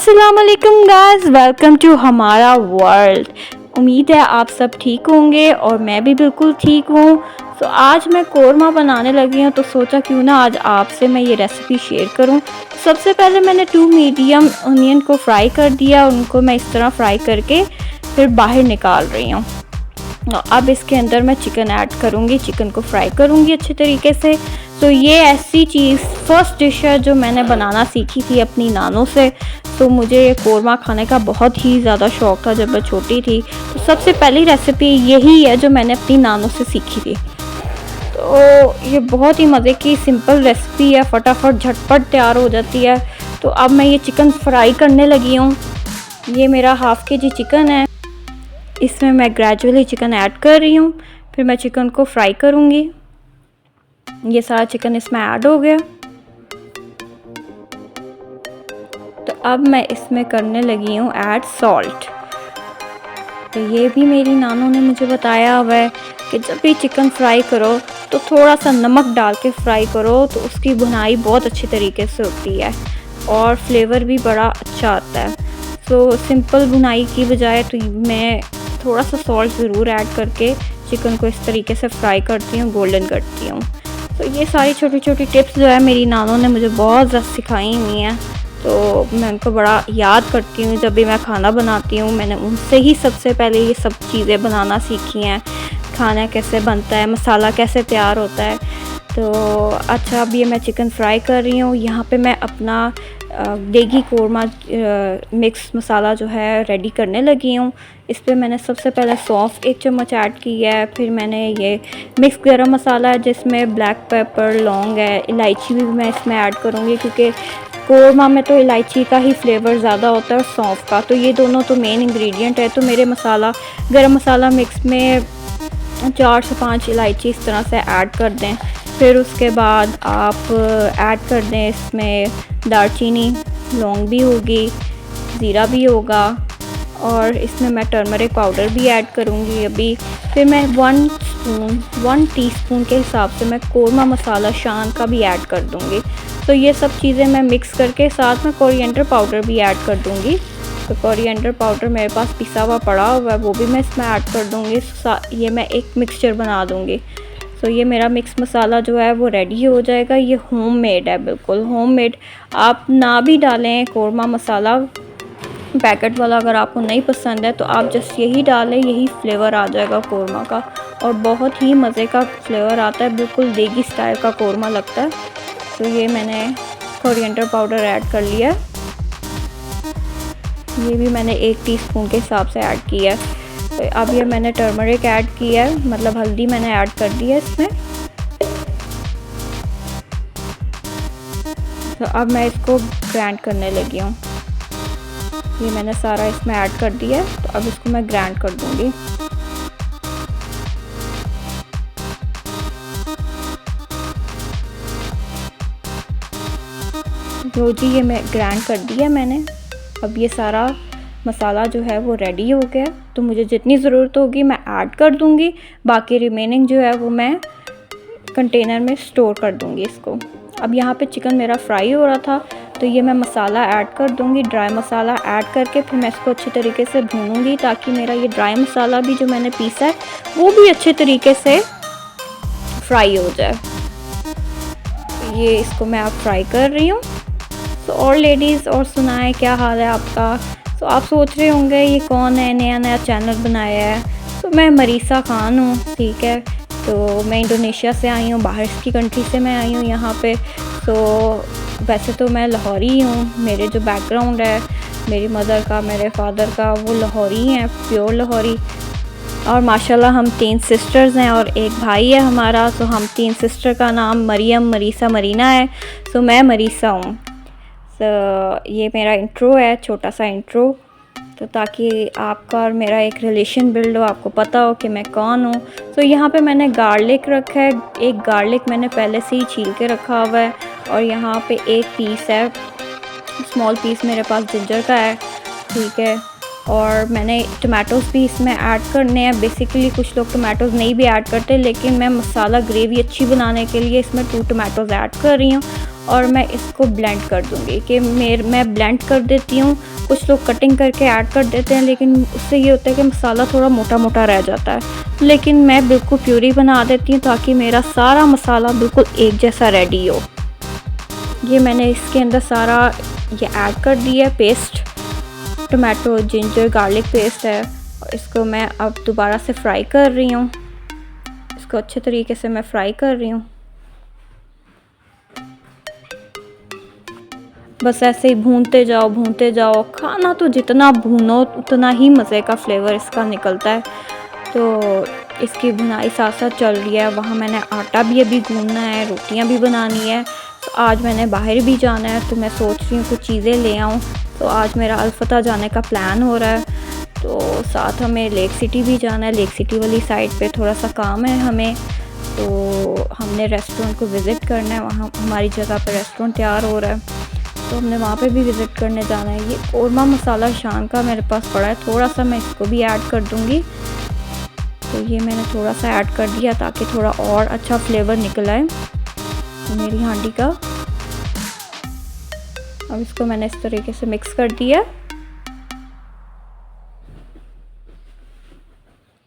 अस्सलाम वालेकुम guys, welcome to हमारा वर्ल्ड। उम्मीद है आप सब ठीक होंगे और मैं भी बिल्कुल ठीक हूँ। तो आज मैं कोरमा बनाने लगी हूँ, तो सोचा क्यों ना आज आपसे मैं ये रेसिपी शेयर करूँ। सबसे पहले मैंने 2 मीडियम अनियन को फ्राई कर दिया, उनको मैं इस तरह फ्राई करके फिर बाहर निकाल रही हूँ। अब इसके अंदर मैं चिकन ऐड करूँगी, चिकन को फ्राई करूँगी अच्छे तरीके से। तो ये ऐसी चीज़ फर्स्ट डिश है जो मैंने बनाना सीखी थी अपनी नानों से। तो मुझे ये कोरमा खाने का बहुत ही ज़्यादा शौक़ था जब मैं छोटी थी। तो सबसे पहली रेसिपी यही है जो मैंने अपनी नानों से सीखी थी। तो ये बहुत ही मज़े की सिंपल रेसिपी है, फटाफट झटपट तैयार हो जाती है। तो अब मैं ये चिकन फ्राई करने लगी हूँ। ये मेरा हाफ़ केजी चिकन है, इसमें मैं ग्रेजुअली चिकन ऐड कर रही हूँ, फिर मैं चिकन को फ्राई करूँगी। ये सारा चिकन इसमें ऐड हो गया। तो अब मैं इसमें करने लगी हूँ ऐड सॉल्ट। तो ये भी मेरी नानों ने मुझे बताया हुआ है कि जब भी चिकन फ्राई करो तो थोड़ा सा नमक डाल के फ्राई करो, तो उसकी भुनाई बहुत अच्छी तरीके से होती है और फ्लेवर भी बड़ा अच्छा आता है। तो सिंपल भुनाई की बजाय तो मैं थोड़ा सा सॉल्ट ज़रूर ऐड करके चिकन को इस तरीके से फ्राई करती हूँ, गोल्डन करती हूँ। तो ये सारी छोटी छोटी टिप्स जो है मेरी नानों ने मुझे बहुत ज़्यादा सिखाई हुई हैं। तो मैं उनको बड़ा याद करती हूँ जब भी मैं खाना बनाती हूँ। मैंने उनसे ही सबसे पहले ये सब चीज़ें बनाना सीखी हैं, खाना कैसे बनता है, मसाला कैसे तैयार होता है। तो अच्छा, अब ये मैं चिकन फ्राई कर रही हूँ। यहाँ पे मैं अपना देगी कोरमा मिक्स मसाला जो है रेडी करने लगी हूँ। इस पर मैंने सबसे पहले सौंफ 1 चम्मच ऐड की है, फिर मैंने ये मिक्स गरम मसाला है जिसमें ब्लैक पेपर, लौंग है, इलायची भी मैं इसमें ऐड करूँगी क्योंकि कोरमा में तो इलायची का ही फ्लेवर ज़्यादा होता है और सौंफ का, तो ये दोनों तो मेन इंग्रेडिएंट है। तो मेरे मसाला गरम मसाला मिक्स में 4 से 5 इलायची इस तरह से ऐड कर दें। फिर उसके बाद आप ऐड कर दें इसमें दालचीनी, लौंग भी होगी, ज़ीरा भी होगा और इसमें मैं टर्मरिक पाउडर भी ऐड करूँगी अभी। फिर मैं 1 टीस्पून के हिसाब से मैं कोरमा मसाला शान का भी ऐड कर दूँगी। तो ये सब चीज़ें मैं मिक्स करके साथ में कोरिएंडर पाउडर भी ऐड कर दूँगी। तो कोरिएंडर पाउडर मेरे पास पिसा हुआ पड़ा हुआ है, वो भी मैं इसमें ऐड कर दूँगी। ये मैं एक मिक्सचर बना दूँगी। तो ये मेरा मिक्स मसाला जो है वो रेडी हो जाएगा। ये होममेड है, बिल्कुल होममेड। आप ना भी डालें कोरमा मसाला पैकेट वाला, अगर आपको नहीं पसंद है तो आप जस्ट यही डालें, यही फ्लेवर आ जाएगा कोरमा का और बहुत ही मज़े का फ्लेवर आता है, बिल्कुल देगी स्टाइल का कोरमा लगता है। तो ये मैंने कोरिएंडर पाउडर ऐड कर लिया, ये भी मैंने 1 टीस्पून के हिसाब से ऐड किया है। तो अब ये मैंने टर्मरिक ऐड किया है, मतलब हल्दी मैंने ऐड कर दी है इसमें। तो अब मैं इसको ग्राइंड करने लगी हूँ। ये मैंने सारा इसमें ऐड कर दिया है, तो अब इसको मैं ग्राइंड कर दूँगी। तो जी ये मैं ग्राइंड कर दिया मैंने। अब ये सारा मसाला जो है वो रेडी हो गया। तो मुझे जितनी ज़रूरत होगी मैं ऐड कर दूँगी, बाकी रिमेनिंग जो है वो मैं कंटेनर में स्टोर कर दूँगी इसको। अब यहाँ पे चिकन मेरा फ्राई हो रहा था, तो ये मैं मसाला ऐड कर दूँगी, ड्राई मसाला ऐड करके फिर मैं इसको अच्छे तरीके से भूनूँगी ताकि मेरा ये ड्राई मसाला भी जो मैंने पीसा है वो भी अच्छे तरीके से फ्राई हो जाए। ये इसको मैं अब फ्राई कर रही हूँ। तो और लेडीज़, और सुनाएं, क्या हाल है आपका? तो आप सोच रहे होंगे ये कौन है, नया चैनल बनाया है। तो मैं मरीसा खान हूँ, ठीक है। तो मैं इंडोनेशिया से आई हूँ, बाहर की कंट्री से मैं आई हूँ यहाँ पे। तो वैसे तो मैं लाहौरी हूँ, मेरे जो बैकग्राउंड है मेरी मदर का, मेरे फादर का, वो लाहौरी हैं, प्योर लाहौरी। और माशाल्लाह हम 3 सिस्टर्स हैं और एक भाई है हमारा। तो हम 3 सिस्टर का नाम मरियम, मरीसा, मरीना है। तो मैं मरीसा हूँ। तो ये मेरा इंट्रो है, छोटा सा इंट्रो, तो ताकि आपका और मेरा एक रिलेशन बिल्ड हो, आपको पता हो कि मैं कौन हूँ। तो यहाँ पे मैंने गार्लिक रखा है, एक गार्लिक मैंने पहले से ही छील के रखा हुआ है और यहाँ पे एक पीस है, स्मॉल पीस मेरे पास जिंजर का है, ठीक है। और मैंने टमाटोज़ भी इसमें ऐड करने हैं। बेसिकली कुछ लोग टमाटोज़ नहीं भी ऐड करते, लेकिन मैं मसाला ग्रेवी अच्छी बनाने के लिए इसमें 2 टमाटोज़ ऐड कर रही हूँ। और मैं इसको ब्लेंड कर दूँगी कि मैं ब्लेंड कर देती हूँ। कुछ लोग कटिंग करके ऐड कर देते हैं, लेकिन उससे ये होता है कि मसाला थोड़ा मोटा मोटा रह जाता है, लेकिन मैं बिल्कुल प्यूरी बना देती हूँ ताकि मेरा सारा मसाला बिल्कुल एक जैसा रेडी हो। ये मैंने इसके अंदर सारा ये ऐड कर दिया paste, tomato ginger garlic paste है, और इसको मैं अब दोबारा से फ्राई कर रही हूँ। इसको अच्छे तरीके से मैं फ्राई कर रही हूँ। बस ऐसे ही भूनते जाओ। खाना तो जितना भूनो उतना ही मज़े का फ्लेवर इसका निकलता है। तो इसकी भुनाई साथ साथ चल रही है। वहाँ मैंने आटा भी अभी गूंदना है, रोटियां भी बनानी है। तो आज मैंने बाहर भी जाना है, तो मैं सोच रही हूँ कुछ चीज़ें ले आऊँ। तो आज मेरा अलफता जाने का प्लान हो रहा है, तो साथ हमें लेक सिटी भी जाना है। लेक सिटी वाली साइड पे थोड़ा सा काम है हमें, तो हमने रेस्टोरेंट को विज़िट करना है। वहाँ हमारी जगह पर रेस्टोरेंट तैयार हो रहा है, तो हमने वहाँ पे भी विज़िट करने जाना है। ये कौरमा मसाला शान का मेरे पास पड़ा है, थोड़ा सा मैं इसको भी ऐड कर दूँगी। तो ये मैंने थोड़ा सा ऐड कर दिया ताकि थोड़ा और अच्छा फ्लेवर निकल आए मेरी हांडी का। अब इसको मैंने इस तरीके से मिक्स कर दिया।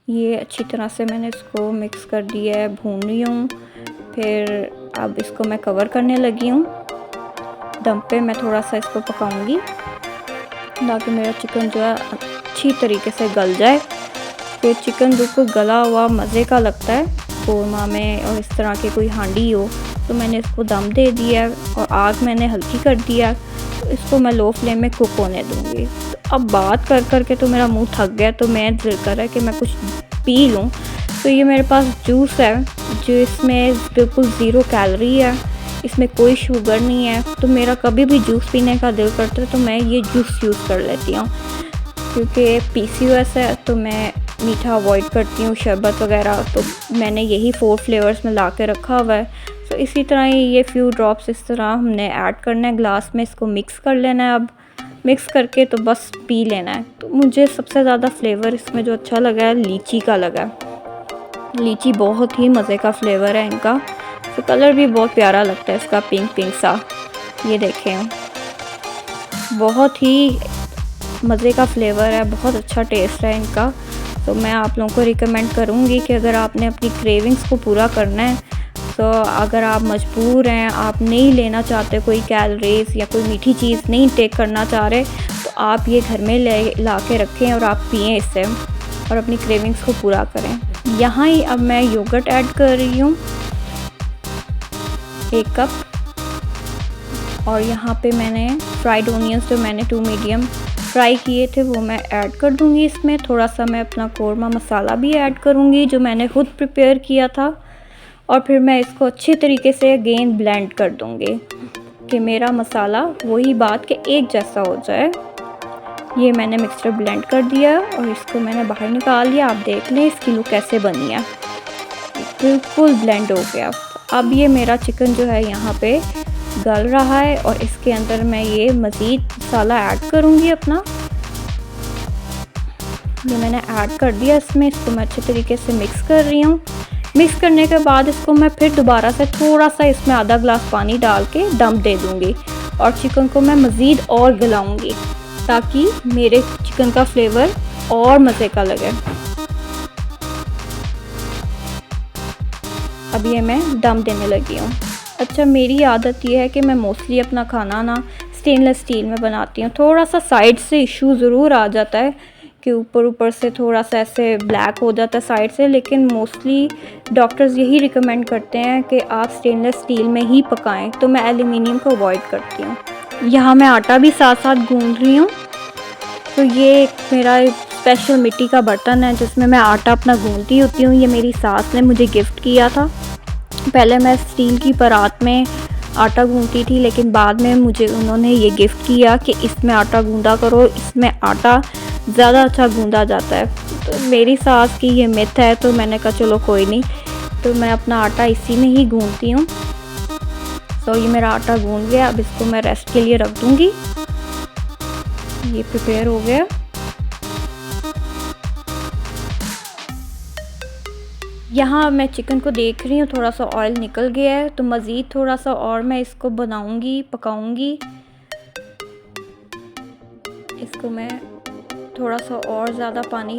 ये अच्छी तरह से मैंने इसको मिक्स कर दिया है, भून रही हूँ। फिर अब इसको मैं कवर करने लगी हूँ। दम पे मैं थोड़ा सा इसको पकाऊंगी ताकि मेरा चिकन जो है अच्छी तरीके से गल जाए। फिर चिकन बिल्कुल गला हुआ मज़े का लगता है कौरमा में, और इस तरह की कोई हांडी हो। तो मैंने इसको दम दे दिया और आग मैंने हल्की कर दिया। तो इसको मैं लो फ्लेम में कुक होने दूँगी। तो अब बात कर के तो मेरा मुंह थक गया, तो मैं दिल कर रहा है कि मैं कुछ पी लूँ। तो ये मेरे पास जूस है जो इसमें बिल्कुल ज़ीरो कैलोरी है, इसमें कोई शुगर नहीं है। तो मेरा कभी भी जूस पीने का दिल करता है तो मैं ये जूस यूज़ कर लेती हूँ। क्योंकि PCOS है तो मैं मीठा अवॉइड करती हूँ, शरबत वगैरह। तो मैंने यही 4 फ्लेवर्स में ला के रखा हुआ है। तो इसी तरह ही ये फ्यू ड्रॉप्स इस तरह हमने ऐड करना है ग्लास में, इसको मिक्स कर लेना है। अब मिक्स करके तो बस पी लेना है। तो मुझे सबसे ज़्यादा फ्लेवर इसमें जो अच्छा लगा है लीची का लगा है। लीची बहुत ही मज़े का फ्लेवर है इनका। तो कलर भी बहुत प्यारा लगता है इसका, पिंक पिंक सा। ये देखें, बहुत ही मज़े का फ्लेवर है, बहुत अच्छा टेस्ट है इनका। तो मैं आप लोगों को रिकमेंड करूँगी कि अगर आपने अपनी क्रेविंग्स को पूरा करना है, तो अगर आप मजबूर हैं, आप नहीं लेना चाहते कोई कैलोरीज या कोई मीठी चीज़ नहीं टेक करना चाह रहे, तो आप ये घर में ला के रखें और आप पिएँ इससे और अपनी क्रेविंग्स को पूरा करें। यहाँ ही अब मैं योगर्ट ऐड कर रही हूँ 1 कप, और यहाँ पे मैंने फ्राइड ओनियंस जो मैंने 2 मीडियम फ्राई किए थे वो मैं ऐड कर दूँगी इसमें। थोड़ा सा मैं अपना कौरमा मसाला भी ऐड करूँगी जो मैंने खुद प्रिपेयर किया था, और फिर मैं इसको अच्छे तरीके से अगेन ब्लेंड कर दूँगी कि मेरा मसाला वही बात के एक जैसा हो जाए। ये मैंने मिक्सचर ब्लेंड कर दिया और इसको मैंने बाहर निकाल लिया। आप देख लें इसकी लुक कैसे बनी है, बिल्कुल ब्लेंड हो गया। अब ये मेरा चिकन जो है यहाँ पे गल रहा है, और इसके अंदर मैं ये मज़ीद मसाला ऐड करूँगी अपना। ये मैंने ऐड कर दिया इसमें। इसको मैं अच्छे तरीके से मिक्स कर रही हूँ। मिक्स करने के बाद इसको मैं फिर दोबारा से थोड़ा सा इसमें आधा ग्लास पानी डाल के दम दे दूँगी, और चिकन को मैं मज़ीद और गलाऊँगी ताकि मेरे चिकन का फ्लेवर और मज़े का लगे। अब ये मैं दम देने लगी हूँ। अच्छा, मेरी आदत ये है कि मैं मोस्टली अपना खाना ना स्टेनलेस स्टील में बनाती हूँ। थोड़ा सा साइड से इशू ज़रूर आ जाता है कि ऊपर से थोड़ा सा ऐसे ब्लैक हो जाता है साइड से, लेकिन मोस्टली डॉक्टर्स यही रिकमेंड करते हैं कि आप स्टेनलेस स्टील में ही पकाएं। तो मैं एल्युमिनियम को अवॉइड करती हूँ। यहाँ मैं आटा भी साथ साथ गूंद रही हूँ। तो ये मेरा स्पेशल मिट्टी का बर्तन है जिसमें मैं आटा अपना गूंदती होती हूँ। ये मेरी सास ने मुझे गिफ्ट किया था। पहले मैं स्टील की परात में आटा गूंदती थी, लेकिन बाद में मुझे उन्होंने ये गिफ्ट किया कि इसमें आटा गूंदा करो, इसमें आटा ज़्यादा अच्छा गूंदा जाता है। तो मेरी सास की ये मिथ है, तो मैंने कहा चलो कोई नहीं, तो मैं अपना आटा इसी में ही गूंदती हूँ। तो ये मेरा आटा गूंद गया। अब इसको मैं रेस्ट के लिए रख दूँगी। ये प्रिपेयर हो गया। यहाँ मैं चिकन को देख रही हूँ, थोड़ा सा ऑयल निकल गया है, तो मज़ीद थोड़ा सा और मैं इसको बनाऊँगी, पकाऊँगी। इसको मैं थोड़ा सा और ज़्यादा पानी।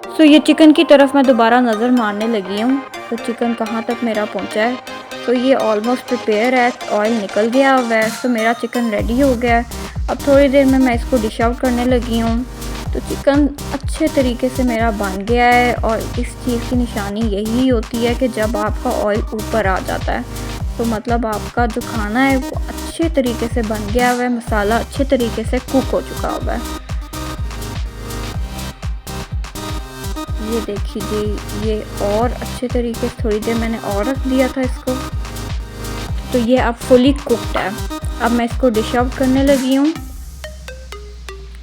सो ये चिकन की तरफ मैं दोबारा नज़र मारने लगी हूँ, तो चिकन कहाँ तक मेरा पहुँचा है। तो ये ऑलमोस्ट प्रिपेयर है, ऑयल निकल गया हुआ है, तो मेरा चिकन रेडी हो गया है। अब थोड़ी देर में मैं इसको डिश आउट करने लगी हूँ। तो चिकन अच्छे तरीके से मेरा बन गया है, और इस चीज़ की निशानी यही होती है कि जब आपका ऑयल ऊपर आ जाता है, तो मतलब आपका जो खाना है वो अच्छे तरीके से बन गया हुआ है, मसाला अच्छे तरीके से कुक हो चुका हुआ है। ये देखिए, ये और अच्छे तरीके से थोड़ी देर मैंने और रख दिया था इसको, तो ये अब फुली कुक्ड है। अब मैं इसको डिश आउट करने लगी हूँ।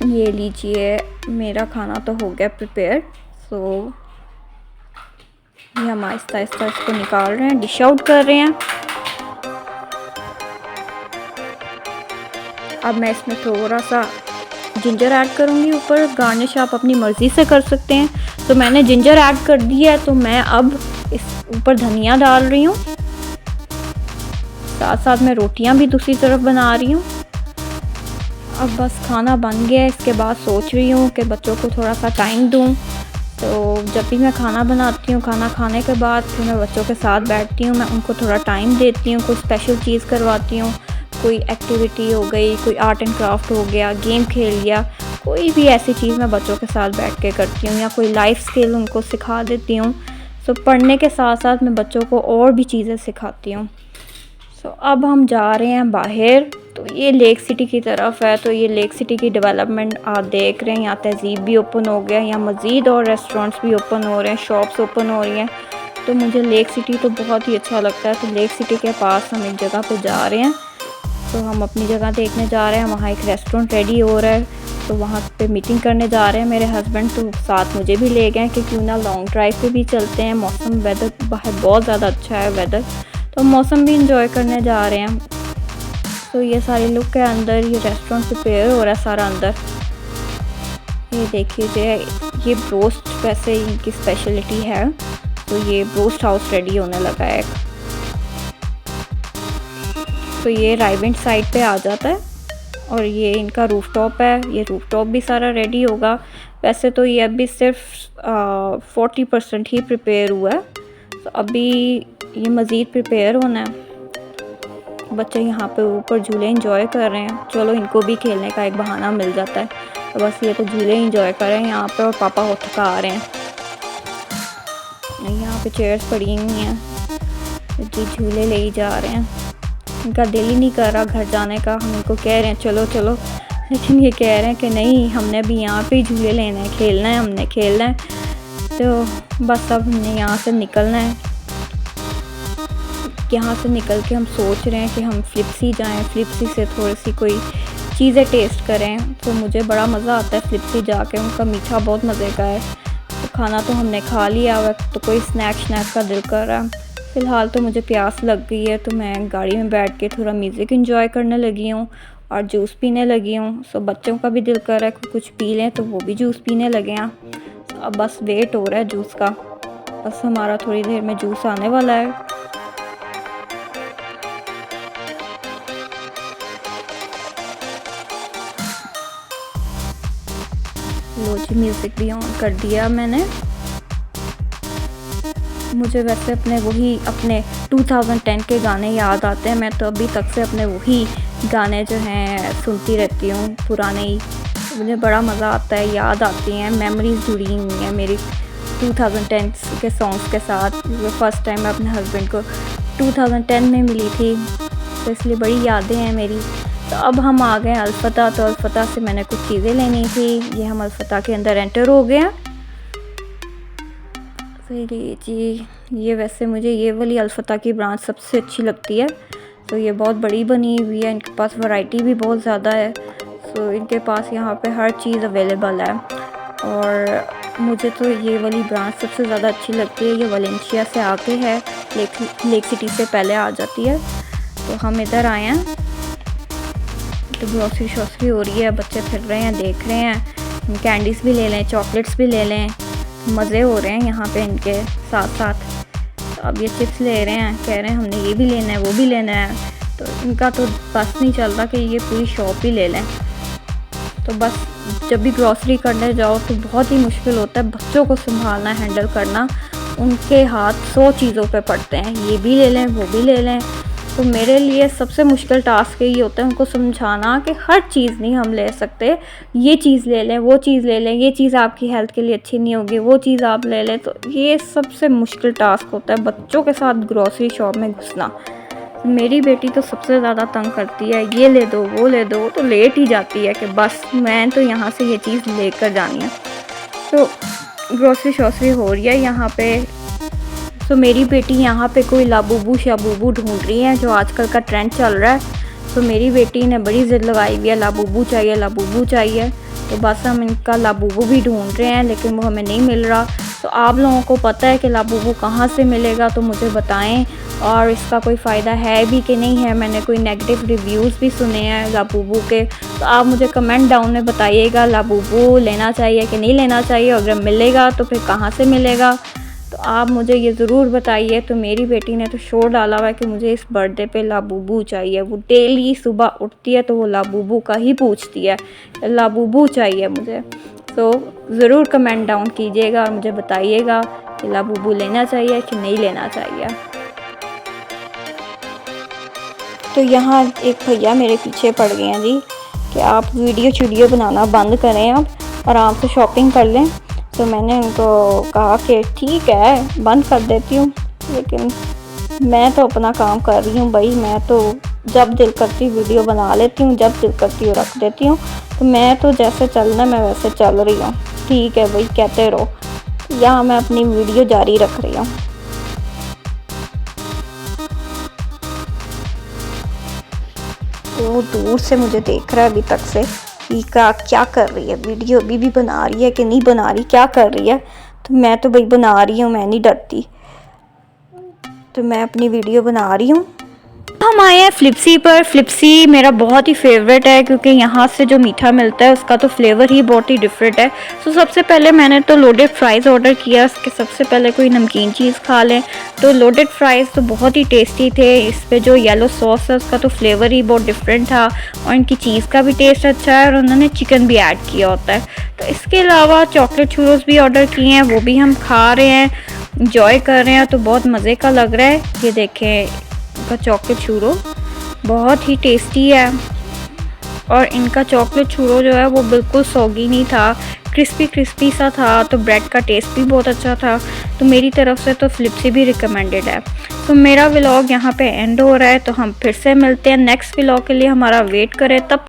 ये लीजिए, मेरा खाना तो हो गया प्रिपेयर। सो ये हम आहिस्ता आहिस्ता इसको निकाल रहे हैं, डिश आउट कर रहे हैं। अब मैं इसमें थोड़ा सा जिंजर ऐड करूँगी ऊपर, गार्निश आप अपनी मर्ज़ी से कर सकते हैं। तो मैंने जिंजर ऐड कर दिया है, तो मैं अब इस ऊपर धनिया डाल रही हूँ। साथ साथ मैं रोटियां भी दूसरी तरफ बना रही हूँ। अब बस खाना बन गया है, इसके बाद सोच रही हूँ कि बच्चों को थोड़ा सा टाइम दूँ। तो जब भी मैं खाना बनाती हूँ, खाना खाने के बाद फिर मैं बच्चों के साथ बैठती हूँ, मैं उनको थोड़ा टाइम देती हूँ, कोई स्पेशल चीज़ करवाती हूँ, कोई एक्टिविटी हो गई, कोई आर्ट एंड क्राफ्ट हो गया, गेम खेल लिया, कोई भी ऐसी चीज़ मैं बच्चों के साथ बैठ के करती हूँ, या कोई लाइफ स्किल उनको सिखा देती हूँ। सो पढ़ने के साथ साथ मैं बच्चों को और भी चीज़ें सिखाती हूँ। सो अब हम जा रहे हैं बाहर। तो ये लेक सिटी की तरफ है। तो ये लेक सिटी की डेवलपमेंट आप देख रहे हैं, यहाँ तहज़ीब भी ओपन हो गया, यहाँ मज़ीद और रेस्टोरेंट्स भी ओपन हो रहे हैं, शॉप्स ओपन हो रही हैं। तो मुझे लेक सिटी तो बहुत ही अच्छा लगता है। तो लेक सिटी के पास हम एक जगह पे जा रहे हैं, तो हम अपनी जगह देखने जा रहे हैं। वहाँ एक रेस्टोरेंट रेडी हो रहा है, तो वहाँ पे मीटिंग करने जा रहे हैं मेरे हस्बैंड। तो साथ मुझे भी ले गए कि क्यों ना लॉन्ग ड्राइव पे भी चलते हैं। मौसम वेदर बाहर बहुत ज़्यादा अच्छा है वेदर, तो मौसम भी इंजॉय करने जा रहे हैं। तो ये सारी लुक के अंदर ये रेस्टोरेंट प्रिपेयर हो रहा है सारा अंदर। ये देखिए, ये ब्रोस्ट वैसे इनकी स्पेशलिटी है। तो ये ब्रोस्ट हाउस रेडी होने लगा है। तो ये राइवेंट साइड पे आ जाता है, और ये इनका रूफटॉप है। ये रूफटॉप भी सारा रेडी होगा। वैसे तो ये अभी सिर्फ 40% ही प्रिपेयर हुआ है, तो अभी ये मज़ीद प्रिपेयर होना है। बच्चे यहाँ पे ऊपर झूले इंजॉय कर रहे हैं। चलो, इनको भी खेलने का एक बहाना मिल जाता है। तो बस ये तो झूले इंजॉय कर रहे हैं यहाँ पे, और पापा हो थका आ रहे हैं। यहाँ पे चेयर्स पड़ी हुई हैं, जी झूले ले ही जा रहे हैं। इनका दिल ही नहीं कर रहा घर जाने का। हम इनको कह रहे हैं चलो चलो, लेकिन ये कह रहे हैं कि नहीं, हमने भी यहाँ पे झूले लेने हैं, खेलना है, हमने खेलना है। तो बस अब हमने यहाँ से निकलना है। यहाँ से निकल के हम सोच रहे हैं कि हम फ्लिप्सी जाएं, फ्लिप्सी से थोड़ी सी कोई चीज़ें टेस्ट करें। तो मुझे बड़ा मज़ा आता है फ्लिप्सी जाके, उनका मीठा बहुत मज़े का है। तो खाना तो हमने खा लिया हुआ, तो कोई स्नैक का दिल कर रहा है। फ़िलहाल तो मुझे प्यास लग गई है, तो मैं गाड़ी में बैठ के थोड़ा म्यूज़िक एंजॉय करने लगी हूँ और जूस पीने लगी हूँ। सो बच्चों का भी दिल कर रहा है कि कुछ पी लें, तो वो भी जूस पीने लगे हैं। अब बस वेट हो रहा है जूस का, बस हमारा थोड़ी देर में जूस आने वाला है। लो जी, म्यूज़िक भी ऑन कर दिया मैंने। मुझे वैसे अपने 2010 के गाने याद आते हैं। मैं तो अभी तक से अपने वही गाने जो हैं सुनती रहती हूँ, पुराने ही। मुझे बड़ा मज़ा आता है, याद आती हैं, मेमोरीज़ जुड़ी हुई हैं मेरी 2010 के सॉन्ग्स के साथ। फर्स्ट टाइम मैं अपने हस्बैंड को 2010 में मिली थी, तो इसलिए बड़ी यादें हैं मेरी। तो अब हम आ गए अलफता। तो अलफता से मैंने कुछ चीज़ें लेनी थी। ये हम अलफता के अंदर एंटर हो गए हैं। जी, ये वैसे मुझे ये वाली अलफता की ब्रांच सबसे अच्छी लगती है। तो ये बहुत बड़ी बनी हुई है, इनके पास वैरायटी भी बहुत ज़्यादा है। तो इनके पास यहाँ पे हर चीज़ अवेलेबल है, और मुझे तो ये वाली ब्रांच सबसे ज़्यादा अच्छी लगती है। ये वालेंशिया से आके है, लेक सिटी से पहले आ जाती है। तो हम इधर आए हैं, तो ग्रॉसरी शॉसरी हो रही है, बच्चे फिर रहे हैं, देख रहे हैं। हम कैंडीज़ भी ले लें, चॉकलेट्स भी ले लें। मज़े हो रहे हैं यहाँ पे इनके साथ साथ। तो अब ये चिप्स ले रहे हैं, कह रहे हैं हमने ये भी लेना है वो भी लेना है। तो इनका तो बस नहीं चल रहा कि ये पूरी शॉप ही ले लें। तो बस जब भी ग्रॉसरी करने जाओ तो बहुत ही मुश्किल होता है बच्चों को संभालना, हैंडल करना। उनके हाथ 100 चीज़ों पे पड़ते हैं, ये भी ले लें वो भी ले लें। तो मेरे लिए सबसे मुश्किल टास्क यही होता है उनको समझाना कि हर चीज़ नहीं हम ले सकते, ये चीज़ ले लें वो चीज़ ले लें, ये चीज़ आपकी हेल्थ के लिए अच्छी नहीं होगी वो चीज़ आप ले लें। तो ये सबसे मुश्किल टास्क होता है बच्चों के साथ ग्रॉसरी शॉप में घुसना। मेरी बेटी तो सबसे ज़्यादा तंग करती है, ये ले दो वो ले दो, तो लेट ही जाती है कि बस मैं तो यहाँ से ये चीज़ लेकर जानी है। तो ग्रॉसरी शॉसरी हो रही है यहाँ पे। तो मेरी बेटी यहाँ पे कोई लाबूबू शाबूबू ढूंढ रही है, जो आजकल का ट्रेंड चल रहा है। तो मेरी बेटी ने बड़ी ज़िद लगाई हुई है, लाबूबू चाहिए लाबूबू चाहिए। तो बस हम इनका लाबूबू भी ढूंढ रहे हैं, लेकिन वो हमें नहीं मिल रहा। तो आप लोगों को पता है कि लाबूबू कहाँ से मिलेगा तो मुझे बताएं, और इसका कोई फ़ायदा है भी कि नहीं है। मैंने कोई नेगेटिव रिव्यूज़ भी सुने हैं लाबूबू के, तो आप मुझे कमेंट डाउन में बताइएगा लाबूबू लेना चाहिए कि नहीं लेना चाहिए, अगर मिलेगा तो फिर कहाँ से मिलेगा। तो आप मुझे ये ज़रूर बताइए। तो मेरी बेटी ने तो शोर डाला हुआ है कि मुझे इस बर्थडे पे लाबूबू चाहिए। वो डेली सुबह उठती है तो वो लाबूबू का ही पूछती है, लाबूबू चाहिए मुझे। तो ज़रूर कमेंट डाउन कीजिएगा और मुझे बताइएगा कि लाबूबू लेना चाहिए कि नहीं लेना चाहिए। तो यहाँ एक भैया मेरे पीछे पड़ गए हैं जी कि आप वीडियो बनाना बंद करें, आप आराम से शॉपिंग कर लें। तो मैंने उनको कहा कि ठीक है बंद कर देती हूँ, लेकिन मैं तो अपना काम कर रही हूँ भाई। मैं तो जब दिल करती वीडियो बना लेती हूँ, जब दिल करती हूँ रख देती हूँ। तो मैं तो जैसे चलना मैं वैसे चल रही हूँ, ठीक है भाई कहते रहो। यहाँ मैं अपनी वीडियो जारी रख रही हूँ। वो दूर से मुझे देख रहा है अभी तक से कि क्या कर रही है, वीडियो अभी भी बना रही है कि नहीं बना रही, क्या कर रही है। तो मैं तो भाई बना रही हूँ, मैं नहीं डरती। तो मैं अपनी वीडियो बना रही हूँ। हम आए हैं फ्लिप्सी पर। फ्लिप्सी मेरा बहुत ही फेवरेट है क्योंकि यहाँ से जो मीठा मिलता है उसका तो फ्लेवर ही बहुत ही डिफरेंट है। तो सबसे पहले मैंने तो लोडेड फ्राइज़ ऑर्डर किया, उसके सबसे पहले कोई नमकीन चीज़ खा लें। तो लोडेड फ्राइज़ तो बहुत ही टेस्टी थे। इस पर जो येलो सॉस है उसका तो फ्लेवर ही बहुत डिफरेंट था, और इनकी चीज़ का भी टेस्ट अच्छा है, और उन्होंने चिकन भी ऐड किया होता है। तो इसके अलावा चॉकलेट चूरोस भी ऑर्डर किए हैं, वो भी हम खा रहे हैं, इंजॉय कर रहे हैं। तो बहुत मज़े का लग रहा है। ये देखें इनका चॉकलेट चूरो बहुत ही टेस्टी है, और इनका चॉकलेट चूरो जो है वो बिल्कुल सॉगी नहीं था, क्रिस्पी क्रिस्पी सा था। तो ब्रेड का टेस्ट भी बहुत अच्छा था। तो मेरी तरफ से तो फ्लिप्सी भी रिकमेंडेड है। तो मेरा व्लॉग यहाँ पे एंड हो रहा है। तो हम फिर से मिलते हैं नेक्स्ट व्लॉग के लिए, हमारा वेट करें। तब